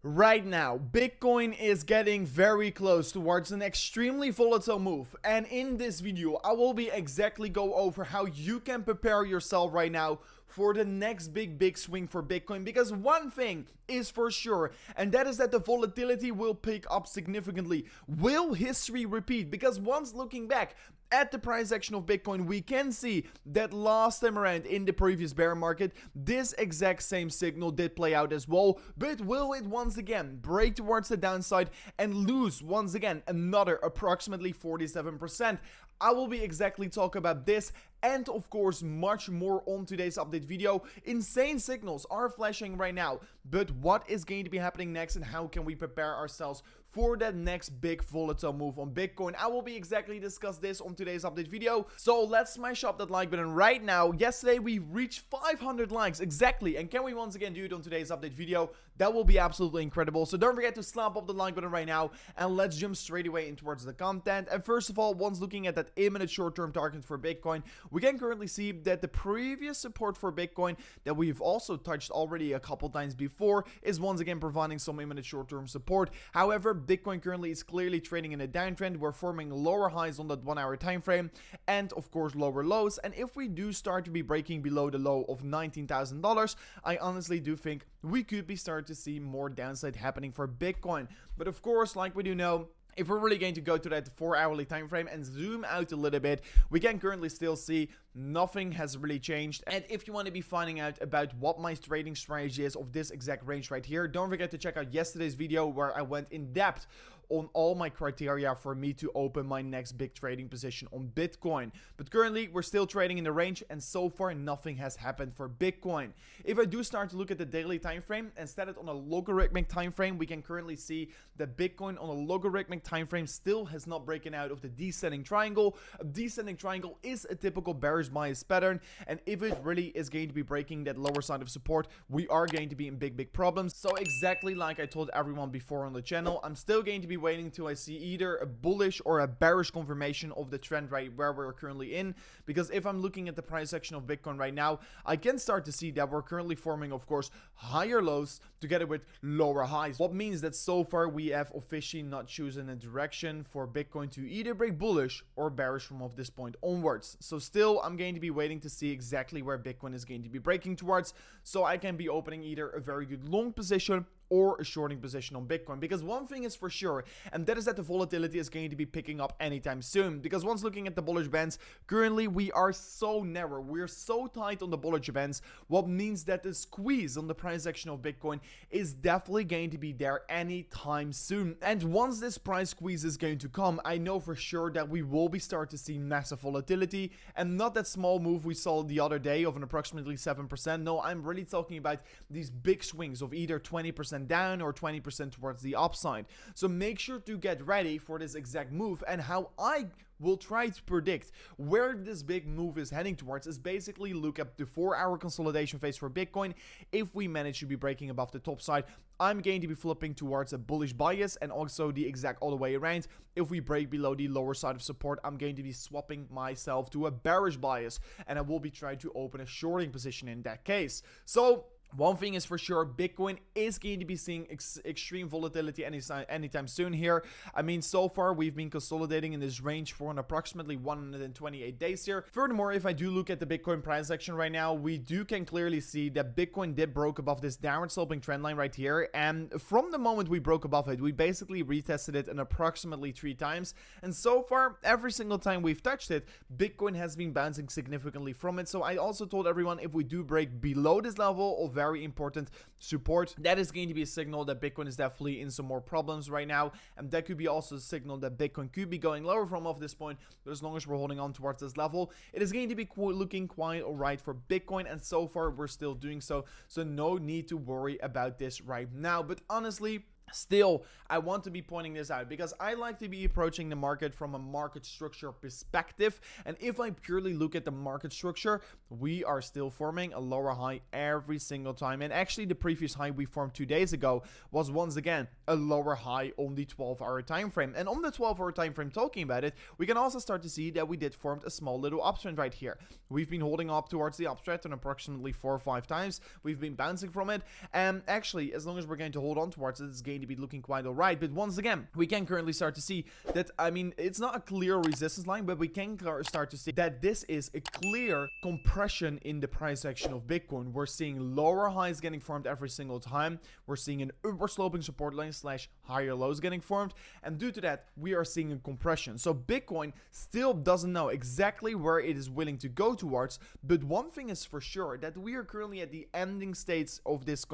Right now, Bitcoin is getting very close towards an extremely volatile move, and in this video I will be exactly go over how you can prepare yourself right now for the next big swing for Bitcoin, because one thing is for sure, and that is that the volatility will pick up significantly. Will history repeat? Because once looking back at the price action of Bitcoin, we can see that last time around in the previous bear market, this exact same signal did play out as well. But will it once again break towards the downside and lose once again another approximately 47%? I will be exactly talking about this and of course much more on today's update video. Insane signals are flashing right now, but what is going to be happening next and how can we prepare ourselves for that next big volatile move on Bitcoin? I will be exactly discuss this on today's update video. So let's smash up that like button right now. Yesterday we reached 500 likes exactly, and can we once again do it on today's update video? That will be absolutely incredible. So don't forget to slap up the like button right now, and let's jump straight away in towards the content. And first of all, once looking at that imminent short-term target for Bitcoin, we can currently see that the previous support for Bitcoin that we've also touched already a couple times before is once again providing some imminent short-term support. However, Bitcoin currently is clearly trading in a downtrend. We're forming lower highs on that 1 hour time frame and of course lower lows, and if we do start to be breaking below the low of $19,000, I honestly do think we could be starting to see more downside happening for Bitcoin. But of course, like we do know, if we're really going to go to that 4 hourly time frame and zoom out a little bit, we can currently still see nothing has really changed. And if you want to be finding out about what my trading strategy is of this exact range right here, don't forget to check out yesterday's video where I went in depth on all my criteria for me to open my next big trading position on Bitcoin. But currently we're still trading in the range, and so far nothing has happened for Bitcoin. If I do start to look at the daily time frame and set it on a logarithmic time frame, we can currently see that Bitcoin on a logarithmic time frame still has not broken out of the descending triangle. A descending triangle is a typical bearish bias pattern, and if it really is going to be breaking that lower side of support, we are going to be in big problems. So exactly like I told everyone before on the channel, I'm still going to be waiting until I see either a bullish or a bearish confirmation of the trend right where we're currently in, because if I'm looking at the price action of Bitcoin right now, I can start to see that we're currently forming, of course, higher lows together with lower highs. What means that so far we have officially not chosen a direction for Bitcoin to either break bullish or bearish from of this point onwards. So still, I'm going to be waiting to see exactly where Bitcoin is going to be breaking towards, so I can be opening either a very good long position or a shorting position on Bitcoin. Because one thing is for sure, and that is that the volatility is going to be picking up anytime soon. Because once looking at the bullish bands, currently we are so narrow, we're so tight on the bullish bands, what means that the squeeze on the price action of Bitcoin is definitely going to be there anytime soon. And once this price squeeze is going to come, I know for sure that we will be starting to see massive volatility, and not that small move we saw the other day of an approximately 7%. No, I'm really talking about these big swings of either 20% down or 20% towards the upside. So make sure to get ready for this exact move, and how I will try to predict where this big move is heading towards is basically look at the 4 hour consolidation phase for Bitcoin. If we manage to be breaking above the top side, I'm going to be flipping towards a bullish bias, and also the exact all the way around. If we break below the lower side of support, I'm going to be swapping myself to a bearish bias, and I will be trying to open a shorting position in that case. So one thing is for sure, Bitcoin is going to be seeing extreme volatility anytime soon here. I mean, so far we've been consolidating in this range for an approximately 128 days here. Furthermore, if I do look at the Bitcoin price action right now, we can clearly see that Bitcoin did broke above this downward sloping trend line right here. And from the moment we broke above it, we basically retested it in approximately 3 times. And so far, every single time we've touched it, Bitcoin has been bouncing significantly from it. So I also told everyone, if we do break below this level of very important support, that is going to be a signal that Bitcoin is definitely in some more problems right now, and that could be also a signal that Bitcoin could be going lower from off this point. But as long as we're holding on towards this level, it is going to be looking quite alright for Bitcoin, and so far we're still doing so, so no need to worry about this right now. But honestly, Still, I want to be pointing this out because I like to be approaching the market from a market structure perspective. And if I purely look at the market structure, we are still forming a lower high every single time. And actually, the previous high we formed 2 days ago was once again a lower high on the 12-hour time frame. And on the 12-hour time frame, talking about it, we can also start to see that we did form a small little uptrend right here. We've been holding up towards the uptrend on approximately 4 or 5 times. We've been bouncing from it. And actually, as long as we're going to hold on towards it, it's going to be looking quite alright. But once again, we can currently start to see that, I mean, it's not a clear resistance line, but we can start to see that this is a clear compression in the price action of Bitcoin. We're seeing lower highs getting formed every single time. We're seeing an upward sloping support line / higher lows getting formed, and due to that, we are seeing a compression. So Bitcoin still doesn't know exactly where it is willing to go towards, but one thing is for sure, that we are currently at the ending states of this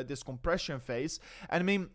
this compression phase. And I mean,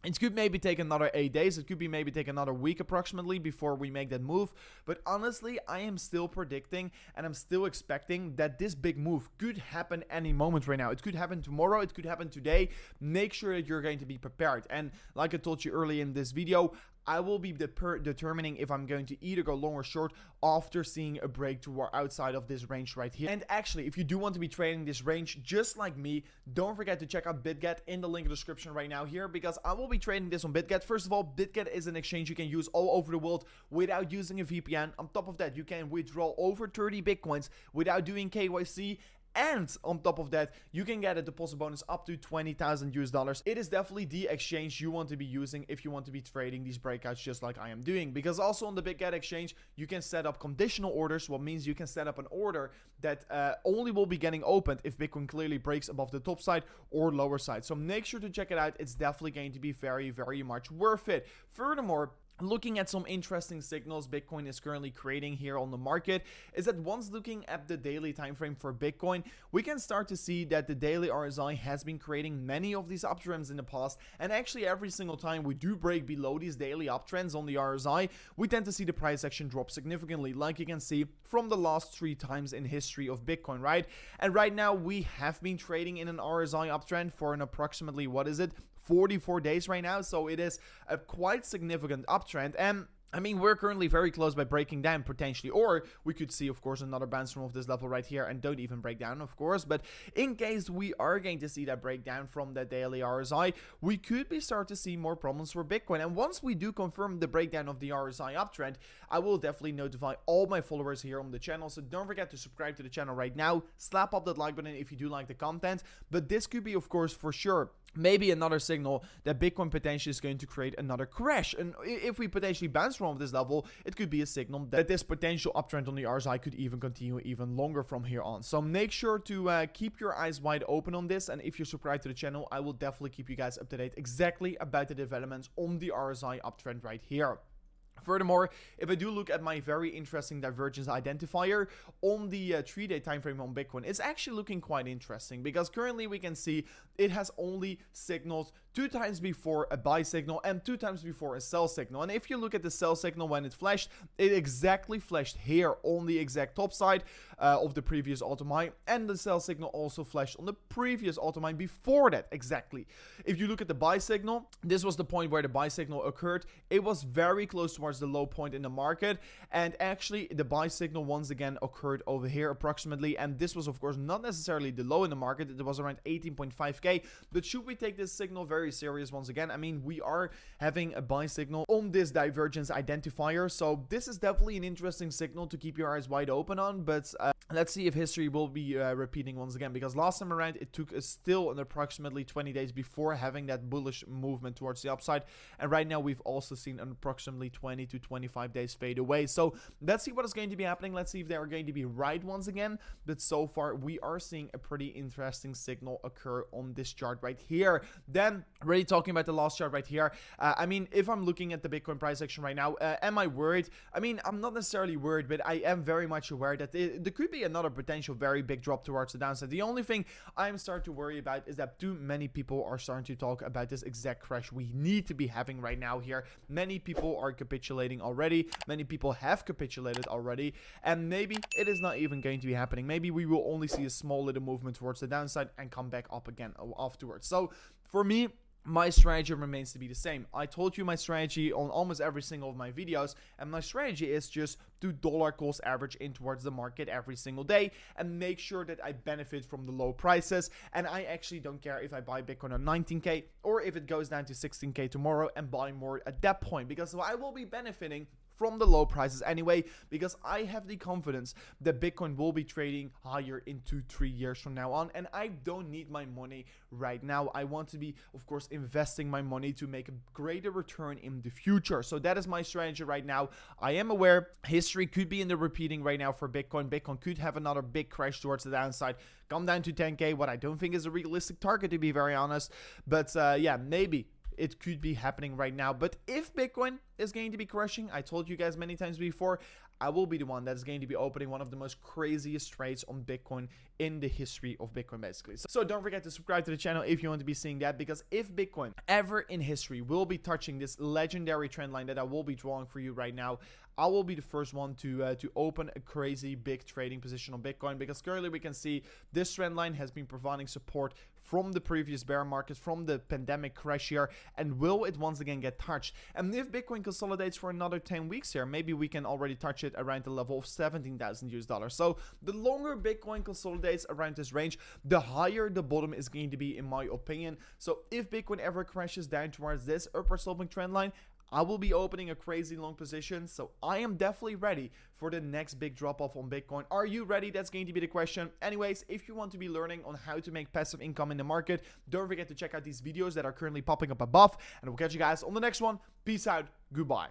it could maybe take another 8 days. It could be maybe take another week approximately before we make that move. But honestly, I am still predicting and I'm still expecting that this big move could happen any moment right now. It could happen tomorrow. It could happen today. Make sure that you're going to be prepared. And like I told you earlier in this video, I will be determining if I'm going to either go long or short after seeing a breakthrough or outside of this range right here. And actually, if you do want to be trading this range just like me, don't forget to check out BitGet in the link in the description right now here, because I will be trading this on BitGet. First of all, BitGet is an exchange you can use all over the world without using a VPN. On top of that, you can withdraw over 30 Bitcoins without doing KYC. And on top of that, you can get a deposit bonus up to $20,000. It is definitely the exchange you want to be using if you want to be trading these breakouts just like I am doing. Because also on the BitGet exchange, you can set up conditional orders, what means you can set up an order that only will be getting opened if Bitcoin clearly breaks above the top side or lower side. So make sure to check it out. It's definitely going to be very, very much worth it. Furthermore, looking at some interesting signals Bitcoin is currently creating here on the market is that once looking at the daily time frame for Bitcoin, we can start to see that the daily RSI has been creating many of these uptrends in the past, and actually every single time we do break below these daily uptrends on the RSI, we tend to see the price action drop significantly, like you can see from the last 3 times in history of Bitcoin, right? And right now we have been trading in an RSI uptrend for an approximately, what is it, 44 days right now, so it is a quite significant uptrend. And I mean, we're currently very close by breaking down potentially, or we could see, of course, another bounce from this level right here and don't even break down, of course. But in case we are going to see that breakdown from the daily RSI, we could be start to see more problems for Bitcoin. And once we do confirm the breakdown of the RSI uptrend, I will definitely notify all my followers here on the channel. So don't forget to subscribe to the channel right now. Slap up that like button if you do like the content. But this could be, of course, for sure, maybe another signal that Bitcoin potentially is going to create another crash. And if we potentially bounce from this level, it could be a signal that this potential uptrend on the RSI could even continue even longer from here on. So make sure to keep your eyes wide open on this. And if you're subscribed to the channel, I will definitely keep you guys up to date exactly about the developments on the RSI uptrend right here. Furthermore, if I do look at my very interesting divergence identifier on the 3-day time frame on Bitcoin, it's actually looking quite interesting, because currently we can see it has only signaled 2 times before a buy signal and 2 times before a sell signal. And if you look at the sell signal when it flashed, it exactly flashed here on the exact top side of the previous all-time high, and the sell signal also flashed on the previous all-time high before that exactly. If you look at the buy signal, this was the point where the buy signal occurred. It was very close towards the low point in the market, and actually the buy signal once again occurred over here approximately, and this was of course not necessarily the low in the market. It was around 18.5k, but should we take this signal very serious once again? I mean, we are having a buy signal on this divergence identifier, so this is definitely an interesting signal to keep your eyes wide open on. But let's see if history will be repeating once again, because last time around it took us still an approximately 20 days before having that bullish movement towards the upside, and right now we've also seen an approximately 20 to 25 days fade away. So let's see what is going to be happening. Let's see if they are going to be right once again. But so far we are seeing a pretty interesting signal occur on this chart right here. Then really talking about the last chart right here, I mean, if I'm looking at the Bitcoin price action right now, am I worried? I mean, I'm not necessarily worried, but I am very much aware that there could be another potential very big drop towards the downside. The only thing I'm starting to worry about is that too many people are starting to talk about this exact crash we need to be having right now here. Many people are capitulating already. Many people have capitulated already, and maybe it is not even going to be happening. Maybe we will only see a small little movement towards the downside and come back up again afterwards. So for me, my strategy remains to be the same. I told you my strategy on almost every single of my videos, and my strategy is just to dollar cost average in towards the market every single day and make sure that I benefit from the low prices. And I actually don't care if I buy Bitcoin on 19k or if it goes down to 16k tomorrow and buy more at that point, because I will be benefiting from the low prices anyway, because I have the confidence that Bitcoin will be trading higher in 2-3 years from now on, and I don't need my money right now. I want to be, of course, investing my money to make a greater return in the future. So that is my strategy right now. I am aware history could be in the repeating right now for Bitcoin. Bitcoin could have another big crash towards the downside, come down to 10k, what I don't think is a realistic target, to be very honest. But yeah, maybe it could be happening right now. But if Bitcoin is going to be crashing, I told you guys many times before, I will be the one that's going to be opening one of the most craziest trades on Bitcoin in the history of Bitcoin, basically. So don't forget to subscribe to the channel if you want to be seeing that, because if Bitcoin ever in history will be touching this legendary trend line that I will be drawing for you right now, I will be the first one to open a crazy big trading position on Bitcoin, because currently we can see this trend line has been providing support from the previous bear market, from the pandemic crash here, and will it once again get touched? And if Bitcoin consolidates for another 10 weeks here, maybe we can already touch it around the level of 17,000 US dollars. So the longer Bitcoin consolidates around this range, the higher the bottom is going to be, in my opinion. So if Bitcoin ever crashes down towards this upper sloping trend line, I will be opening a crazy long position. So I am definitely ready for the next big drop off on Bitcoin. Are you ready? That's going to be the question. Anyways, if you want to be learning on how to make passive income in the market, don't forget to check out these videos that are currently popping up above, and we'll catch you guys on the next one. Peace out. Goodbye.